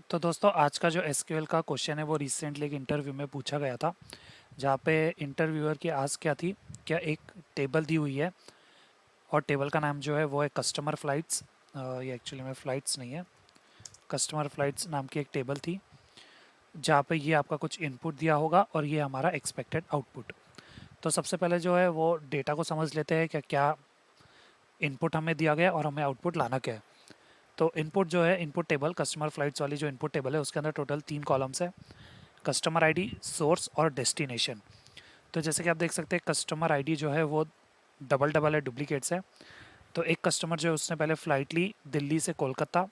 तो दोस्तों आज का जो एसक्यूएल का क्वेश्चन है वो रिसेंटली एक इंटरव्यू में पूछा गया था, जहाँ पे इंटरव्यूअर की आस्क क्या थी, क्या एक टेबल दी हुई है और टेबल का नाम जो है वो है कस्टमर फ़्लाइट्स। ये एक्चुअली में फ़्लाइट्स नहीं है, कस्टमर फ़्लाइट्स नाम की एक टेबल थी, जहाँ पे ये आपका कुछ इनपुट दिया होगा और ये हमारा एक्सपेक्टेड आउटपुट। तो सबसे पहले जो है वो डेटा को समझ लेते हैं, क्या क्या इनपुट हमें दिया गया और हमें आउटपुट लाना क्या है। तो इनपुट जो है, इनपुट टेबल कस्टमर फ़्लाइट्स वाली जो इनपुट टेबल है उसके अंदर टोटल 3 कॉलम्स है, कस्टमर आईडी, सोर्स और डेस्टिनेशन। तो जैसे कि आप देख सकते हैं कस्टमर आईडी जो है वो डबल डबल है, डुप्लीकेट्स है। तो एक कस्टमर जो है उसने पहले फ़्लाइट ली दिल्ली से कोलकाता,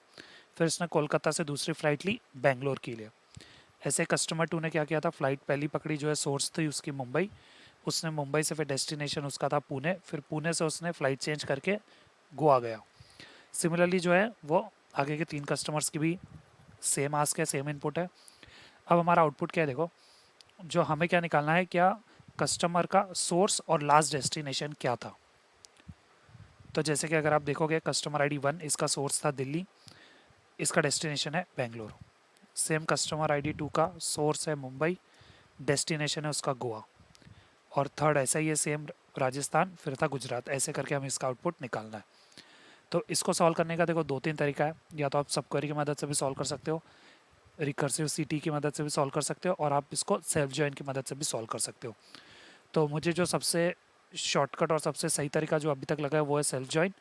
फिर उसने कोलकाता से दूसरी फ़्लाइट ली बेंगलोर के लिए। ऐसे कस्टमर टू ने क्या किया था, फ़्लाइट पहली पकड़ी जो है, सोर्स थी उसकी मुंबई, उसने मुंबई से फिर डेस्टिनेशन उसका था पुणे, फिर पुणे से उसने फ़्लाइट चेंज करके गोवा गया। सिमिलरली जो है वो आगे के 3 कस्टमर्स की भी सेम आस्क है, सेम इनपुट है। अब हमारा आउटपुट क्या है, देखो जो हमें क्या निकालना है, क्या कस्टमर का सोर्स और लास्ट डेस्टिनेशन क्या था। तो जैसे कि अगर आप देखोगे कस्टमर आईडी 1, इसका सोर्स था दिल्ली, इसका डेस्टिनेशन है बेंगलोर। सेम कस्टमर आईडी 2 का सोर्स है मुंबई, डेस्टिनेशन है उसका गोवा। और थर्ड ऐसा ही है, सेम राजस्थान, फिर था गुजरात। ऐसे करके हमें इसका आउटपुट निकालना है। तो इसको सॉल्व करने का देखो 2-3 तरीका है, या तो आप सब क्वेरी की मदद से भी सॉल्व कर सकते हो, रिकर्सिव सीटी की मदद से भी सॉल्व कर सकते हो, और आप इसको सेल्फ जॉइन की मदद से भी सॉल्व कर सकते हो। तो मुझे जो सबसे शॉर्टकट और सबसे सही तरीका जो अभी तक लगा है वो है सेल्फ जॉइन।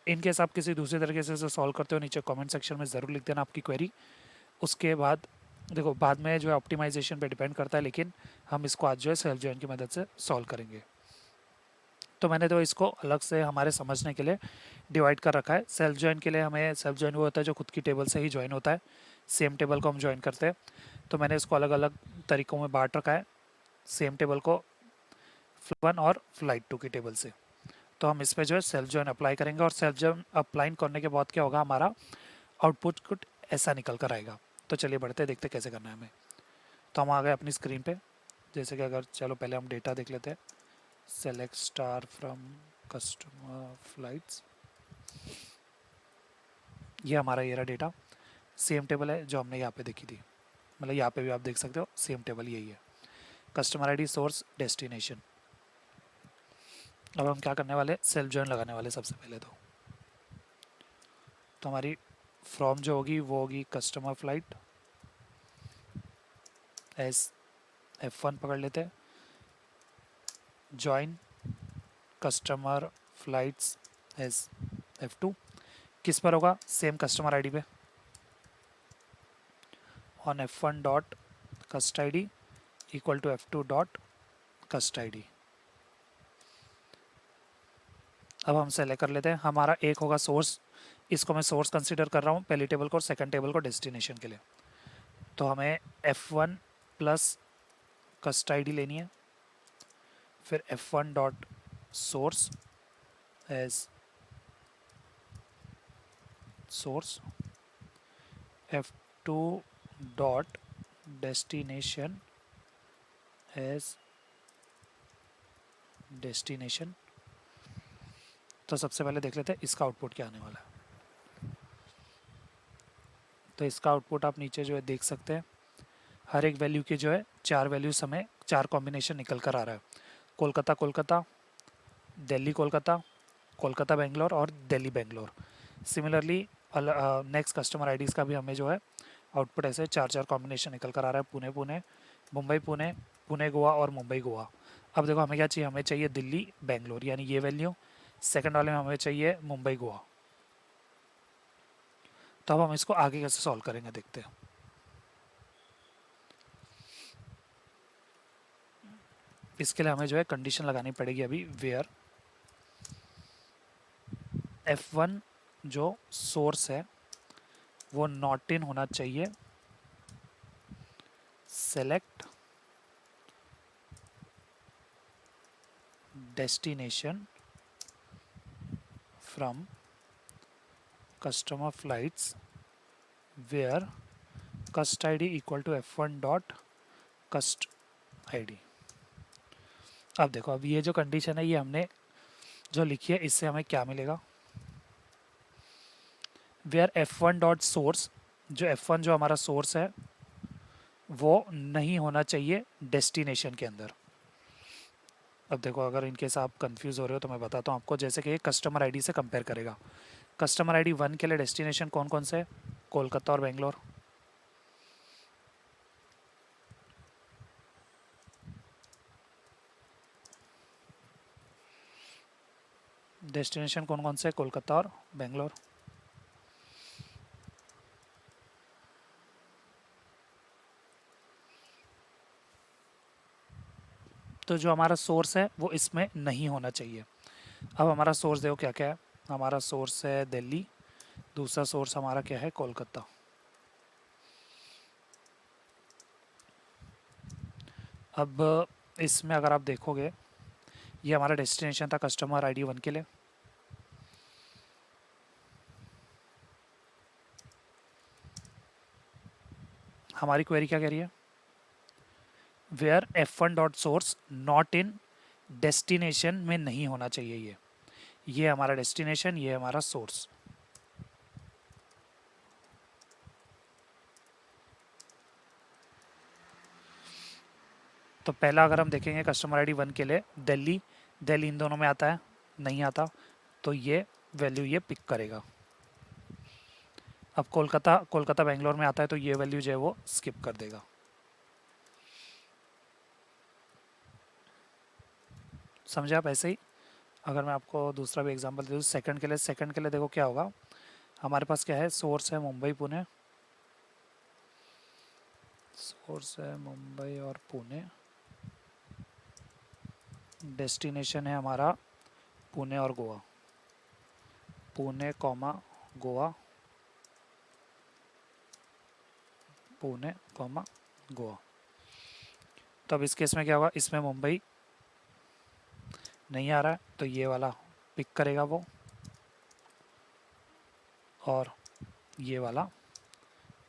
इनकेस आप किसी दूसरे तरीके से सॉल्व करते हो, नीचे कमेंट सेक्शन में ज़रूर लिख देना आपकी क्वेरी। उसके बाद देखो बाद में जो है ऑप्टिमाइजेशन पे डिपेंड करता है, लेकिन हम इसको आज जो है सेल्फ जॉइन की मदद से सॉल्व करेंगे। तो मैंने तो इसको अलग से हमारे समझने के लिए डिवाइड कर रखा है। सेल्फ जॉइन के लिए हमें सेल्फ जॉइन वो होता है जो खुद की टेबल से ही जॉइन होता है, सेम टेबल को हम जॉइन करते हैं। तो मैंने इसको अलग अलग तरीक़ों में बांट रखा है, सेम टेबल को फ़्लाइट 1 और फ़्लाइट 2 की टेबल से। तो हम इस पे जो है सेल्फ जॉइन अप्लाई करेंगे, और सेल्फ जॉइन अप्लाई करने के बाद क्या होगा, हमारा आउटपुट कुछ ऐसा निकल कर आएगा। तो चलिए बढ़ते देखते कैसे करना है हमें। तो हम आ गए अपनी स्क्रीन पे। जैसे कि अगर चलो पहले हम डेटा देख लेते हैं, select star from customer flights, ये हमारा ये रहा डेटा। सेम टेबल है जो हमने यहाँ पे देखी थी, मतलब यहाँ पे भी आप देख सकते हो सेम टेबल यही है, कस्टमर आईडी, सोर्स, डेस्टिनेशन। अब हम क्या करने वाले, सेल्फ जॉइन लगाने वाले सबसे पहले। तो हमारी फ्रॉम जो होगी वो होगी कस्टमर फ्लाइट, एस F1 पकड़ लेते हैं, join customer flights S F2। किस पर होगा, सेम कस्टमर आईडी पे, on F1 dot cust ID equal to F2 dot cust ID. अब हम सेलेक्ट कर लेते हैं, हमारा एक होगा सोर्स, इसको मैं सोर्स कंसीडर कर रहा हूँ पहली टेबल को, और सेकंड टेबल को डेस्टिनेशन के लिए। तो हमें F1 प्लस कस्ट आईडी लेनी है, फिर F1 dot source as source, F2 dot destination as destination. तो सबसे पहले देख लेते हैं इसका आउटपुट क्या आने वाला है। तो इसका आउटपुट आप नीचे जो है देख सकते हैं, हर एक वैल्यू के जो है 4 वैल्यूज हमें 4 कॉम्बिनेशन निकल कर आ रहा है, कोलकाता कोलकाता, दिल्ली कोलकाता, कोलकाता बेंगलोर और Delhi Bangalore. Similarly next customer IDs का भी हमें जो है आउटपुट ऐसे 4-4 कॉम्बिनेशन निकल कर आ रहा है, पुणे पुणे, मुंबई पुणे, पुणे गोवा और मुंबई गोवा। अब देखो हमें क्या चाहिए, हमें चाहिए दिल्ली बेंगलोर, यानी ये वैल्यू। सेकंड वाले में हमें चाहिए मुंबई गोवा। तो अब हम इसको आगे कैसे सॉल्व करेंगे देखते हैं। इसके लिए हमें जो है कंडीशन लगानी पड़ेगी अभी, वेयर F1 जो सोर्स है वो नॉट इन होना चाहिए, select destination from customer flights where cust ID equal to F1 dot cust ID. अब देखो, अब ये जो कंडीशन है ये हमने जो लिखी है, इससे हमें क्या मिलेगा, वेयर F1 डॉट सोर्स जो F1 जो हमारा सोर्स है वो नहीं होना चाहिए डेस्टिनेशन के अंदर। अब देखो, अगर इनकेस आप कंफ्यूज हो रहे हो तो मैं बताता हूँ आपको। जैसे कि कस्टमर आईडी से कंपेयर करेगा। कस्टमर आईडी 1 के लिए डेस्टिनेशन कौन कौन से है? कोलकाता और बेंगलोर। डेस्टिनेशन कौन कौन से? कोलकाता और बेंगलोर। तो जो हमारा सोर्स है वो इसमें नहीं होना चाहिए। अब हमारा सोर्स देखो क्या क्या है। हमारा सोर्स है दिल्ली, दूसरा सोर्स हमारा क्या है? कोलकाता। अब इसमें अगर आप देखोगे, ये हमारा डेस्टिनेशन था कस्टमर आईडी 1 के लिए। हमारी क्वेरी क्या कह रही है? Where F1 dot source not in destination में नहीं होना चाहिए। ये हमारा डेस्टिनेशन, ये हमारा सोर्स। तो पहला अगर हम देखेंगे कस्टमर आईडी 1 के लिए, दिल्ली, दिल्ली इन दोनों में आता है? नहीं आता, तो ये वैल्यू ये पिक करेगा। अब कोलकाता, कोलकाता बेंगलोर में आता है तो ये वैल्यू जो है वो स्किप कर देगा। समझे आप? ऐसे ही अगर मैं आपको दूसरा भी एग्जांपल दे दूँ सेकंड के लिए, सेकंड के लिए देखो क्या होगा। हमारे पास क्या है? सोर्स है मुंबई पुणे, सोर्स है मुंबई और पुणे। डेस्टिनेशन है हमारा पुणे और गोवा, पुणे कॉमा गोवा, पुणे कॉमा गोवा। तो अब इस केस में क्या होगा? इसमें मुंबई नहीं आ रहा है तो ये वाला पिक करेगा वो, और ये वाला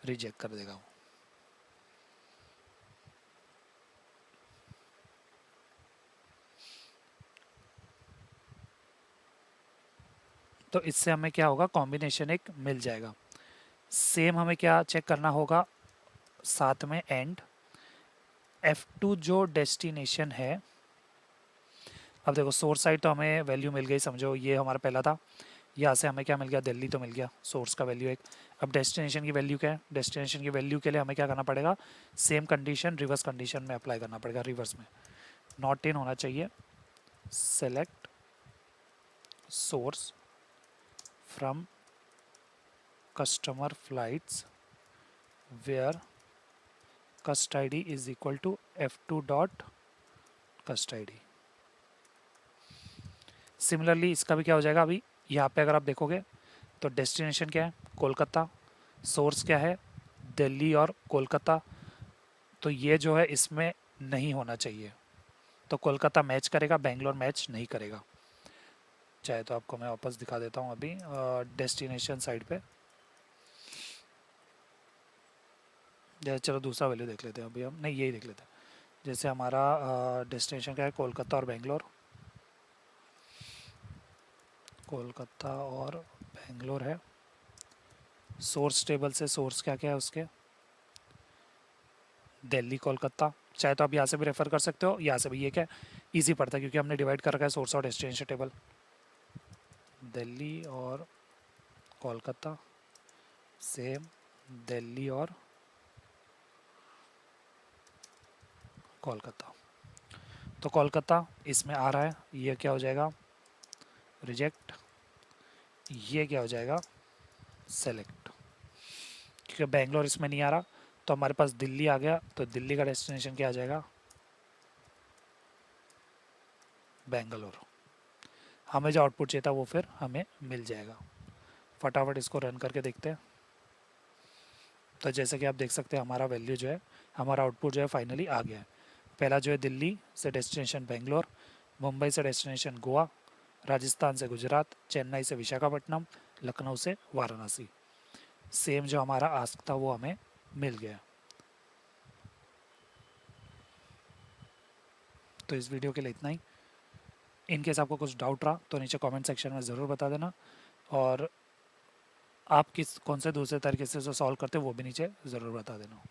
रिजेक्ट कर देगा वो। तो इससे हमें क्या होगा? कॉम्बिनेशन एक मिल जाएगा। सेम हमें क्या चेक करना होगा साथ में? एंड F2 जो डेस्टिनेशन है, अब देखो सोर्स साइड तो हमें वैल्यू मिल गई, समझो ये हमारा पहला था। यहाँ से हमें क्या मिल गया? दिल्ली तो मिल गया, सोर्स का वैल्यू एक। अब डेस्टिनेशन की वैल्यू क्या है? डेस्टिनेशन की वैल्यू के लिए हमें क्या करना पड़ेगा? सेम कंडीशन रिवर्स कंडीशन में अप्लाई करना पड़ेगा, रिवर्स में। नॉट इन होना चाहिए select source from customer flights where cust I D is equal to F2 dot cust I D. Similarly इसका भी क्या हो जाएगा? अभी यहाँ पे अगर आप देखोगे तो डेस्टिनेशन क्या है? कोलकाता, सोर्स क्या है? दिल्ली और कोलकाता। तो ये जो है इसमें नहीं होना चाहिए, तो कोलकाता मैच करेगा, बेंगलोर मैच नहीं करेगा। चाहे तो आपको मैं वापस दिखा देता हूँ अभी डेस्टिनेशन साइड पे। जैसे चलो दूसरा वैल्यू देख लेते हैं अभी हम, नहीं यही देख लेते हैं। जैसे हमारा डेस्टिनेशन क्या है? कोलकाता और बेंगलोर, कोलकाता और बेंगलोर है। सोर्स टेबल से सोर्स क्या क्या है उसके? दिल्ली कोलकाता। चाहे तो आप यहाँ से भी रेफर कर सकते हो, यहाँ से भी। ये क्या इजी पड़ता है क्योंकि हमने डिवाइड कर रखा है सोर्स और डेस्टिनेशन टेबल। दिल्ली और कोलकाता, सेम दिल्ली और कोलकाता। तो कोलकाता इसमें आ रहा है, ये क्या हो जाएगा? रिजेक्ट। ये क्या हो जाएगा? सेलेक्ट। क्योंकि बेंगलोर इसमें नहीं आ रहा तो हमारे पास दिल्ली आ गया, तो दिल्ली का डेस्टिनेशन क्या आ जाएगा? बेंगलोर। हमें जो आउटपुट चाहिए था वो फिर हमें मिल जाएगा। फटाफट इसको रन करके देखते हैं। तो जैसे कि आप देख सकते हैं हमारा वैल्यू जो है, हमारा आउटपुट जो है फाइनली आ गया है। पहला जो है दिल्ली से डेस्टिनेशन बेंगलोर, मुंबई से डेस्टिनेशन गोवा, राजस्थान से गुजरात, चेन्नई से विशाखापट्टनम, लखनऊ से वाराणसी। सेम जो हमारा आस्क था वो हमें मिल गया। तो इस वीडियो के लिए इतना ही। इनकेस आपको कुछ डाउट रहा तो नीचे कमेंट सेक्शन में ज़रूर बता देना। और आप किस कौन से दूसरे तरीके से उसे सॉल्व करते हो वो भी नीचे ज़रूर बता देना।